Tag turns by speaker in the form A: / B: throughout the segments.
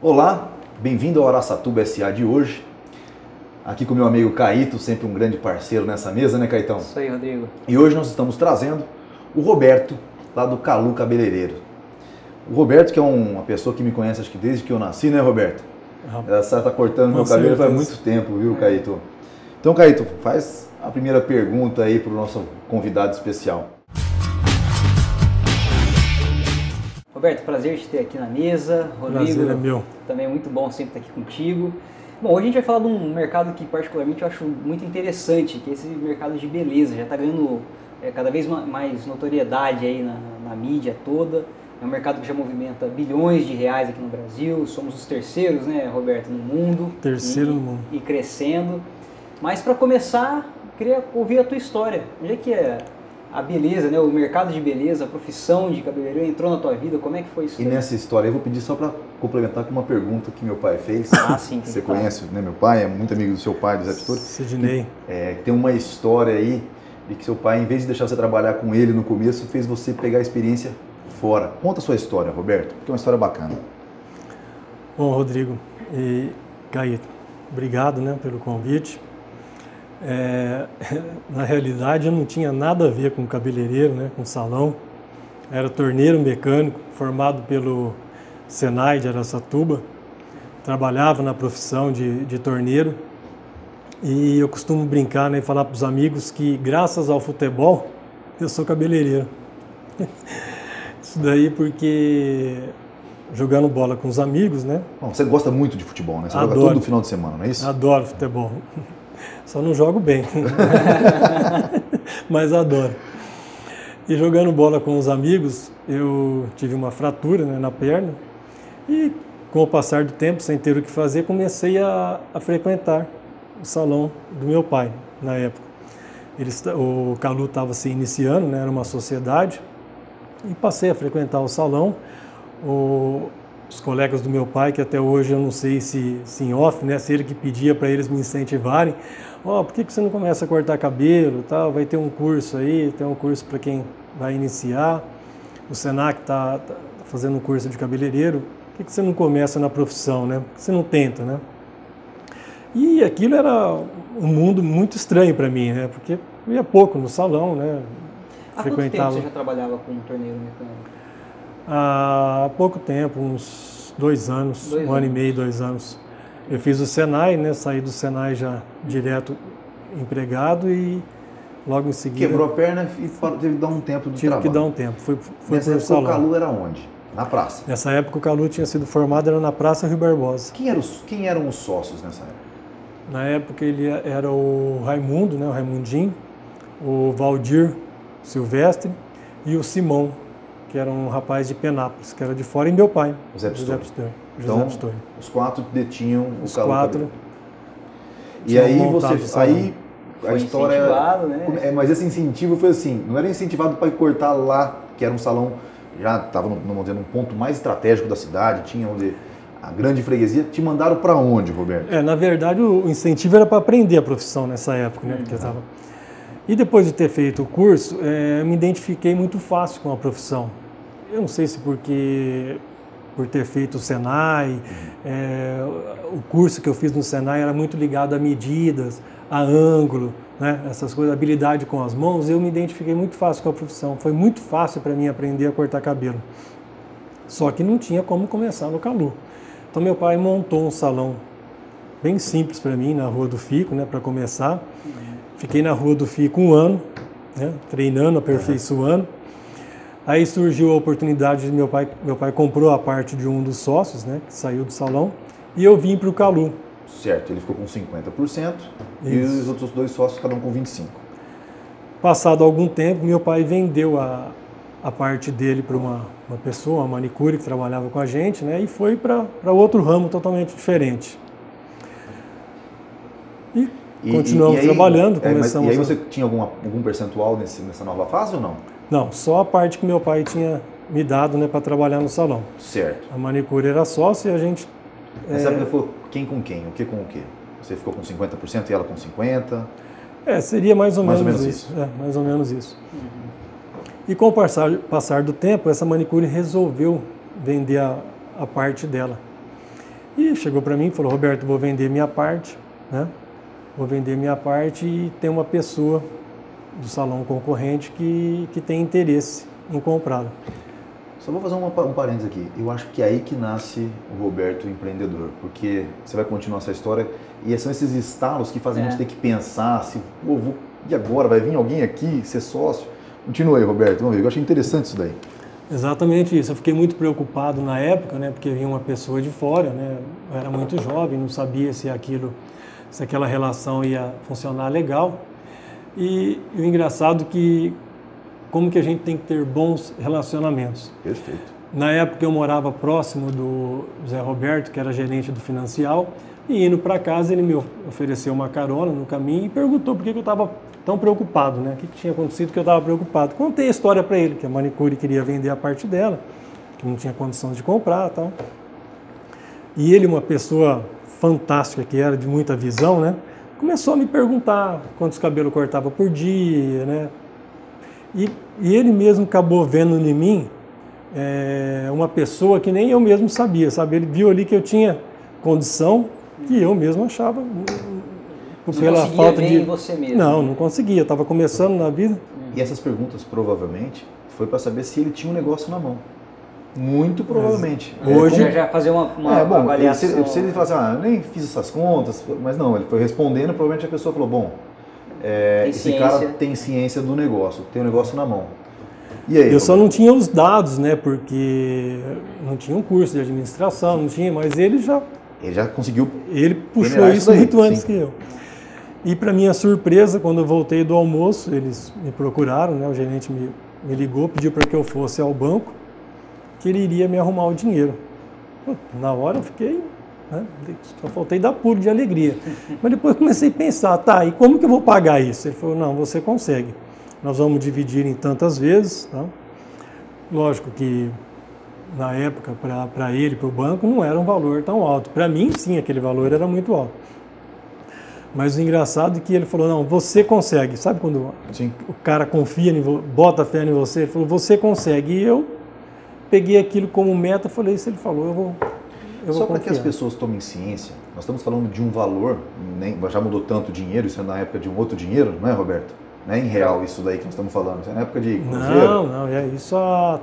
A: Olá, bem-vindo ao Araçatuba SA de hoje. Aqui com meu amigo Caíto, sempre um grande parceiro nessa mesa, né, Caetão?
B: Isso aí, Rodrigo.
A: E hoje nós estamos trazendo o Roberto, lá do Calu Cabeleireiro. O Roberto, que é uma pessoa que me conhece, acho que desde que eu nasci, né, Roberto? Ela está cortando meu cabelo faz muito tempo, viu, Caíto? Então, Caíto, faz a primeira pergunta aí para o nosso convidado especial.
B: Roberto, prazer te ter aqui na mesa. Rodrigo,
C: prazer é meu.
B: Também é muito bom sempre estar aqui contigo. Bom, hoje a gente vai falar de um mercado que particularmente eu acho muito interessante, que é esse mercado de beleza. Já está ganhando cada vez mais notoriedade aí na mídia toda. É um mercado que já movimenta bilhões de reais aqui no Brasil. Somos os terceiros, né, Roberto, no mundo.
C: Terceiro no mundo.
B: E crescendo. Mas para começar, queria ouvir a tua história. Onde é que a beleza, né, o mercado de beleza, a profissão de cabeleireiro entrou na tua vida? Como é que foi isso?
A: E nessa história, eu vou pedir só para complementar com uma pergunta que meu pai fez.
B: Ah, sim.
A: Você conhece, né, meu pai, é muito amigo do seu pai, do Zé Pistori.
C: Sidney.
A: Tem uma história aí de que seu pai, em vez de deixar você trabalhar com ele no começo, fez você pegar a experiência fora. Conta a sua história, Roberto, que é uma história bacana.
C: Bom, Rodrigo e Caíto, obrigado, né, pelo convite. Na realidade, eu não tinha nada a ver com cabeleireiro, né, com salão. Era torneiro mecânico, formado pelo Senai de Araçatuba. Trabalhava na profissão de torneiro. E eu costumo brincar, né, e falar para os amigos que, graças ao futebol, eu sou cabeleireiro. Isso daí porque jogando bola com os amigos, né?
A: Bom, você gosta muito de futebol, né? Você
C: Adoro.
A: joga todo final de semana, não é isso?
C: Adoro futebol. Só não jogo bem. Mas adoro. E jogando bola com os amigos, eu tive uma fratura, né, na perna. E com o passar do tempo, sem ter o que fazer, comecei a frequentar o salão do meu pai, na época. O Calu estava se iniciando, né, era uma sociedade. E passei a frequentar o salão. Os colegas do meu pai, que até hoje eu não sei se em off, né, se ele que pedia para eles me incentivarem, por que você não começa a cortar cabelo, tal? Vai ter um curso aí, tem um curso para quem vai iniciar, o Senac está fazendo um curso de cabeleireiro, por que você não começa na profissão, né? Por que você não tenta, né? E aquilo era um mundo muito estranho para mim, né, porque eu ia pouco no salão, né?
B: Há quanto tempo você já trabalhava com um torneiro mecânico?
C: Há pouco tempo, uns 2 anos, um ano e meio, 2 anos. Eu fiz o Senai, né? Saí do Senai já direto empregado e logo em seguida...
A: Quebrou a perna e teve que dar um tempo do trabalho.
C: Tive que dar um tempo. Fui
A: Nessa época o Calu era onde? Na praça?
C: Nessa época o Calu tinha sido formado, era na Praça Rio Barbosa.
A: Quem eram os sócios nessa época?
C: Na época ele era o Raimundo, né? O Raimundinho, o Valdir Silvestre e o Simão, que era um rapaz de Penápolis, que era de fora, e meu pai,
A: José Pistori.
C: José Pistori.
A: Os 4 detinham
C: os
A: o Calu.
C: 4.
A: E aí aí a história,
B: né?
A: Mas esse incentivo foi assim, não era incentivado para cortar lá, que era um salão, já estava num ponto mais estratégico da cidade, tinha onde a grande freguesia. Te mandaram para onde, Roberto?
C: Na verdade o incentivo era para aprender a profissão nessa época, né? Porque eu tava... E depois de ter feito o curso, eu me identifiquei muito fácil com a profissão. Eu não sei se por ter feito o Senai, o curso que eu fiz no Senai era muito ligado a medidas, a ângulo, né? Essas coisas, habilidade com as mãos, eu me identifiquei muito fácil com a profissão. Foi muito fácil para mim aprender a cortar cabelo. Só que não tinha como começar no Calu. Então meu pai montou um salão bem simples para mim, na Rua do Fico, né, para começar. Fiquei na Rua do Fico 1 ano, né, treinando, aperfeiçoando. Aí surgiu a oportunidade de meu pai comprou a parte de um dos sócios, né, que saiu do salão, e eu vim para o Calu.
A: Certo, ele ficou com 50% e os outros 2 sócios, cada um com 25%.
C: Passado algum tempo, meu pai vendeu a parte dele para uma pessoa, uma manicure que trabalhava com a gente, né, e foi para outro ramo totalmente diferente. E continuamos trabalhando, começamos...
A: E aí você tinha algum percentual nessa nova fase ou não?
C: Não, só a parte que meu pai tinha me dado, né, para trabalhar no salão.
A: Certo.
C: A manicure era sócia e a gente...
A: Nessa época foi quem com quem? O que com o quê? Você ficou com 50% e ela com 50%?
C: Seria mais ou menos isso. Mais ou menos isso. E com o passar do tempo, essa manicure resolveu vender a parte dela. E chegou para mim e falou, Roberto, vou vender minha parte, né? Vou vender minha parte e tem uma pessoa do salão concorrente que tem interesse em comprá-la.
A: Só vou fazer um parênteses aqui. Eu acho que é aí que nasce o Roberto empreendedor, porque você vai continuar essa história e são esses estalos que fazem a gente ter que pensar se, e agora? Vai vir alguém aqui ser sócio? Continua aí, Roberto. Vamos ver. Eu achei interessante isso daí.
C: Exatamente isso. Eu fiquei muito preocupado na época, né, porque vinha uma pessoa de fora, né? Eu era muito jovem, não sabia se aquela relação ia funcionar legal. E o engraçado que como que a gente tem que ter bons relacionamentos.
A: Perfeito.
C: Na época eu morava próximo do Zé Roberto, que era gerente do Financial, e indo para casa ele me ofereceu uma carona no caminho e perguntou por que eu estava tão preocupado, né? O que tinha acontecido que eu estava preocupado. Contei a história para ele, que a manicure queria vender a parte dela, que não tinha condição de comprar e tal. E ele, uma pessoa fantástica que era, de muita visão, né? Começou a me perguntar quantos cabelos cortava por dia, né? E ele mesmo acabou vendo em mim uma pessoa que nem eu mesmo sabia, sabe? Ele viu ali que eu tinha condição que eu mesmo achava
B: pela falta de você mesmo.
C: Não conseguia, estava começando na vida.
A: E essas perguntas provavelmente foi para saber se ele tinha um negócio na mão. Muito provavelmente.
C: Hoje
B: já fazer uma avaliação.
A: Se ele falasse, eu nem fiz essas contas, mas não, ele foi respondendo, provavelmente a pessoa falou, bom, esse cara tem ciência do negócio, tem o negócio na mão. E aí,
C: eu só não tinha os dados, né, porque não tinha um curso de administração, não tinha, mas ele já conseguiu. Ele puxou isso muito antes que eu. E para minha surpresa, quando eu voltei do almoço, eles me procuraram, né, o gerente me ligou, pediu para que eu fosse ao banco, que ele iria me arrumar o dinheiro. Na hora eu fiquei, né, só faltei dar pulo de alegria. Mas depois comecei a pensar, tá, e como que eu vou pagar isso? Ele falou, não, você consegue. Nós vamos dividir em tantas vezes. Tá? Lógico que na época, para ele, para o banco, não era um valor tão alto. Para mim, sim, aquele valor era muito alto. Mas o engraçado é que ele falou, não, você consegue. Sabe quando o cara confia, bota fé em você? Ele falou, você consegue. E eu peguei aquilo como meta, falei, se ele falou, eu vou
A: Só para que as pessoas tomem ciência, nós estamos falando de um valor, já mudou tanto o dinheiro, isso é na época de um outro dinheiro, não é, Roberto? Não é em real isso daí que nós estamos falando, isso é na época de cruzeiro.
C: Não, é isso há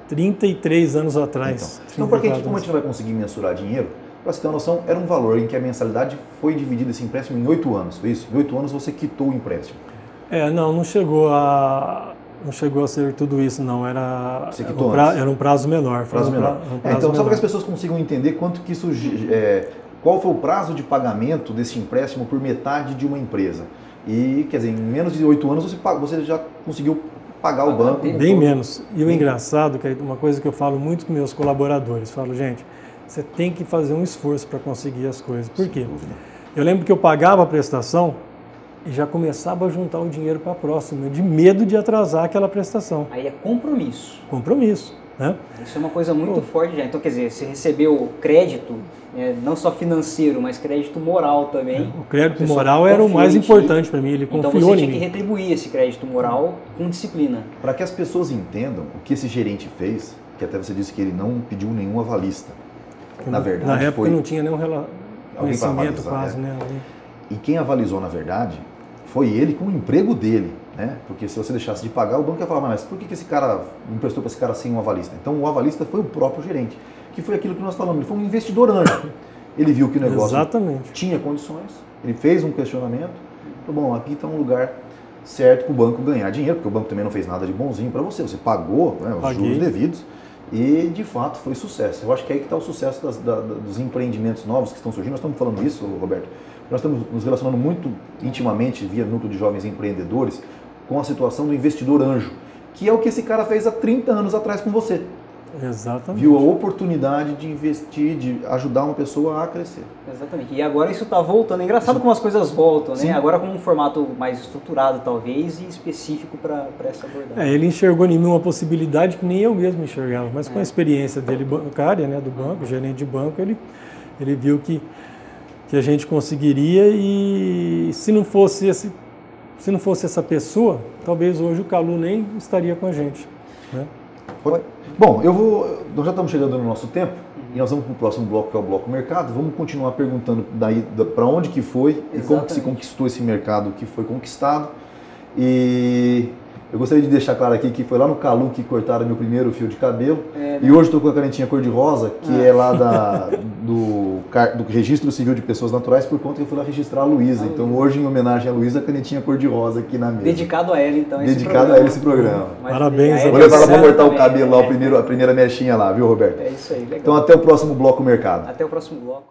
C: 33 anos atrás.
A: Então como a gente não vai conseguir mensurar dinheiro, para você ter uma noção, era um valor em que a mensalidade foi dividida esse empréstimo em 8 anos, foi isso? Em 8 anos você quitou o empréstimo.
C: Não chegou a ser tudo isso, não. Era um prazo menor.
A: Então, só para que as pessoas consigam entender quanto que isso, qual foi o prazo de pagamento desse empréstimo por metade de uma empresa. E, quer dizer, em menos de 8 anos você já conseguiu pagar o banco.
C: Bem menos. E o engraçado, que é uma coisa que eu falo muito com meus colaboradores, falo, gente, você tem que fazer um esforço para conseguir as coisas. Por quê? Eu lembro que eu pagava a prestação e já começava a juntar o dinheiro para a próxima, de medo de atrasar aquela prestação.
B: Aí é compromisso.
C: Compromisso, né?
B: Isso é uma coisa muito forte já. Então, quer dizer, você recebeu crédito, não só financeiro, mas crédito moral também.
C: O crédito moral era o mais importante para mim, ele confiou em mim.
B: Então você tinha que retribuir esse crédito moral com disciplina.
A: Para que as pessoas entendam o que esse gerente fez, que até você disse que ele não pediu nenhum avalista. Na verdade,
C: na época não tinha nenhum conhecimento quase, né?
A: E quem avalizou, na verdade, foi ele com o emprego dele, né? Porque se você deixasse de pagar, o banco ia falar, mas por que esse cara emprestou para esse cara sem um avalista? Então o avalista foi o próprio gerente, que foi aquilo que nós falamos, ele foi um investidor anjo. Ele viu que o negócio tinha condições, ele fez um questionamento, falou, bom, aqui está um lugar certo para o banco ganhar dinheiro, porque o banco também não fez nada de bonzinho para você pagou, né, os juros devidos, e de fato foi sucesso. Eu acho que é aí que está o sucesso dos empreendimentos novos que estão surgindo. Nós estamos falando isso, Roberto, nós estamos nos relacionando muito intimamente via núcleo de jovens empreendedores com a situação do investidor anjo, que é o que esse cara fez há 30 anos atrás com você.
C: Exatamente.
A: Viu a oportunidade de investir, de ajudar uma pessoa a crescer.
B: Exatamente. E agora isso está voltando. É engraçado como as coisas voltam, né? Sim. Agora com um formato mais estruturado, talvez, e específico para essa abordagem.
C: Ele enxergou em mim uma possibilidade que nem eu mesmo enxergava, mas com a experiência dele bancária, né, do banco, gerente de banco, ele viu que a gente conseguiria, e se não fosse essa pessoa, talvez hoje o Calu nem estaria com a gente, né?
A: Bom, nós já estamos chegando no nosso tempo, E nós vamos para o próximo bloco, que é o bloco mercado. Vamos continuar perguntando daí para onde que foi e como que se conquistou esse mercado que foi conquistado. E eu gostaria de deixar claro aqui que foi lá no Calu que cortaram meu primeiro fio de cabelo. E hoje estou com a canetinha cor-de-rosa, que é lá do Registro Civil de Pessoas Naturais, por conta que eu fui lá registrar a Luísa. Então hoje, em homenagem à Luísa, a canetinha cor-de-rosa aqui na mesa.
B: Dedicado a ela, então.
A: Dedicado a ela esse programa.
C: Parabéns.
A: Vou levar ela para cortar o cabelo lá, a primeira mechinha lá, viu, Roberto?
B: É isso aí, legal.
A: Então até o próximo bloco mercado.
B: Até o próximo bloco.